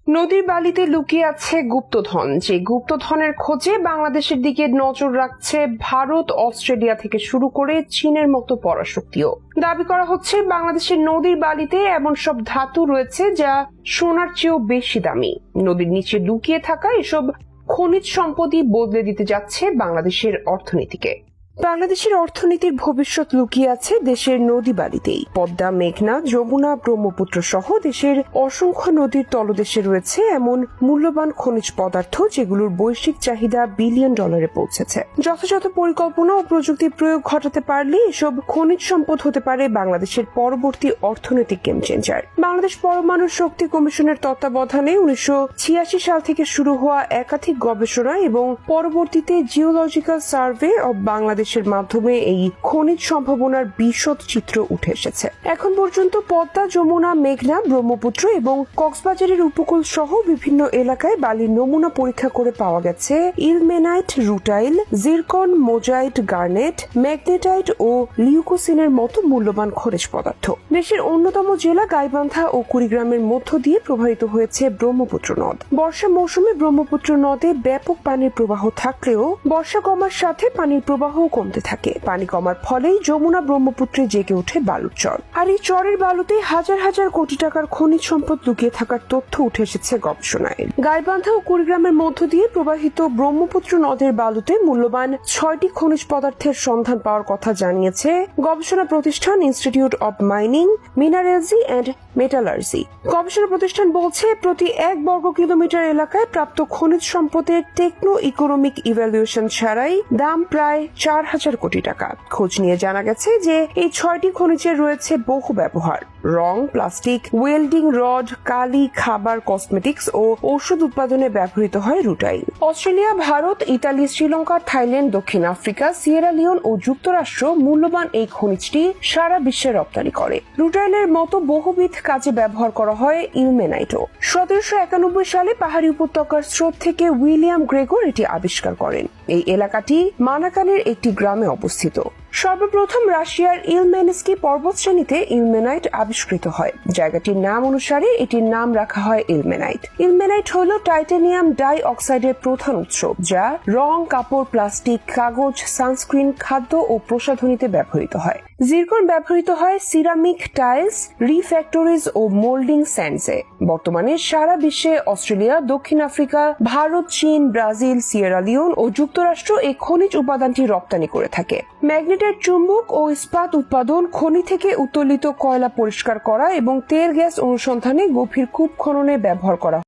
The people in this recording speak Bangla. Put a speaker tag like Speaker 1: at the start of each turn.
Speaker 1: নদীর বালিতে লুকিয়ে আছে গুপ্তধন, যে গুপ্তধনের খোঁজে বাংলাদেশের দিকে নজর রাখছে ভারত, অস্ট্রেলিয়া থেকে শুরু করে চীনের মতো পরাশক্তিও। দাবি করা হচ্ছে বাংলাদেশের নদীর বালিতে এমন সব ধাতু রয়েছে যা সোনার চেয়েও বেশি দামি। নদীর নিচে লুকিয়ে থাকা এসব খনিজ সম্পদই বদলে দিতে যাচ্ছে বাংলাদেশের অর্থনীতিকে। বাংলাদেশের অর্থনীতির ভবিষ্যৎ লুকিয়ে আছে দেশের নদী বালিতেই। পদ্মা, মেঘনা, যমুনা, ব্রহ্মপুত্র সহ দেশের অসংখ্য নদীর তলদেশে রয়েছে এমন মূল্যবান খনিজ পদার্থ যেগুলোর বৈশ্বিক চাহিদা বিলিয়ন ডলারে পৌঁছেছে। যথাযথ পরিকল্পনা ও প্রযুক্তির প্রয়োগ ঘটাতে পারলে এসব খনিজ সম্পদ হতে পারে বাংলাদেশের পরবর্তী অর্থনৈতিক গেম চেঞ্জার। বাংলাদেশ পরমাণু শক্তি কমিশনের তত্ত্বাবধানে 1986 সাল থেকে শুরু হওয়া একাধিক গবেষণা এবং পরবর্তীতে জিওলজিক্যাল সার্ভে অব বাংলাদেশ এর মাধ্যমে এই খনিজ সম্ভাবনার বিশদ চিত্র উঠে এসেছে। এখন পর্যন্ত পদ্মা, যমুনা, মেঘনা, ব্রহ্মপুত্র এবং কক্সবাজারের উপকূল সহ বিভিন্ন এলাকায় বালির নমুনা পরীক্ষা করে পাওয়া গেছে ilmenite, rutile, zircon, monazite, garnet, magnetite ও লিউকোসিনের মতো মূল্যবান খনিজ পদার্থ। দেশের অন্যতম জেলা গাইবান্ধা ও কুড়িগ্রামের মধ্য দিয়ে প্রবাহিত হয়েছে ব্রহ্মপুত্র নদ। বর্ষা মৌসুমে ব্রহ্মপুত্র নদে ব্যাপক পানির প্রবাহ থাকলেও বর্ষা কমার সাথে পানির প্রবাহ কমতে থাকে। পানি কমার ফলেই যমুনা, ব্রহ্মপুত্রে জেগে ওঠে বালুর চর। আর এই চরের বালুতে হাজার হাজার কোটি টাকার খনিজ সম্পদ লুকিয়ে থাকার তথ্য উঠে এসেছে গবেষণায়। গাইবান্ধা ও কুড়িগ্রামের মধ্য দিয়ে প্রবাহিত ব্রহ্মপুত্র নদের বালুতে মূল্যবান 6টি খনিজ পদার্থের সন্ধান পাওয়ার কথা জানিয়েছে গবেষণা প্রতিষ্ঠান institute of mining, mineralogy and metallurgy. গবেষণা প্রতিষ্ঠান বলছে প্রতি 1 বর্গ কিলোমিটার এলাকায় প্রাপ্ত খনিজ সম্পদের টেকনো ইকোনমিক ইভ্যালুয়েশন ছাড়াই দাম প্রায় 4,000 কোটি টাকা। খোঁজ নিয়ে জানা গেছে যে এই 6টি খনিজের রয়েছে বহু ব্যবহার। রং, প্লাস্টিক, ওয়েল্ডিং রড, কালি, খাবার, কসমেটিক্স ও ঔষধ উৎপাদনে ব্যবহৃত হয় rutile. Australia, Bharat, Italy, Sri Lanka, Thailand, দক্ষিণ আফ্রিকা, সিয়েরা লিওন ও যুক্তরাষ্ট্র মূল্যবান এই খনিজটি সারা বিশ্বে রপ্তানি করে। রুটাইলের মতো বহুবিধ কাজে ব্যবহার করা হয় ইলমেনাইটও। 1791 সালে পাহাড়ি উপত্যকার স্রোত থেকে উইলিয়াম গ্রেগর এটি আবিষ্কার করেন। এই এলাকাটি মানাকানের একটি গ্রামে অবস্থিত। সর্বপ্রথম রাশিয়ার ইলমেনস্কি পর্বতশ্রেণীতে ইলমেনাইট আবিষ্কৃত হয়। জায়গাটির নাম অনুসারে এটির নাম রাখা হয় ইলমেনাইট। ইলমেনাইট হল টাইটানিয়াম ডাই অক্সাইডের প্রধান উৎস, যা রং, কাপড়, প্লাস্টিক, কাগজ, সানস্ক্রিন, খাদ্য ও প্রসাধনীতে ব্যবহৃত হয়। জিরকন ব্যবহৃত হয় সিরামিক, টাইলস, রিফ্যাক্টরিজ ও মোল্ডিং স্যান্ডসে। বর্তমানে সারা বিশ্বে অস্ট্রেলিয়া, দক্ষিণ আফ্রিকা, ভারত, চীন, ব্রাজিল, সিয়েরা লিওন ও যুক্তরাষ্ট্র এই খনিজ উপাদানটি রপ্তানি করে থাকে। ম্যাগনেটের চুম্বক ও ইস্পাত উৎপাদন, খনি থেকে উত্তোলিত কয়লা পরিষ্কার করা এবং তেল গ্যাস অনুসন্ধানে গভীর কূপ খননে ব্যবহার করা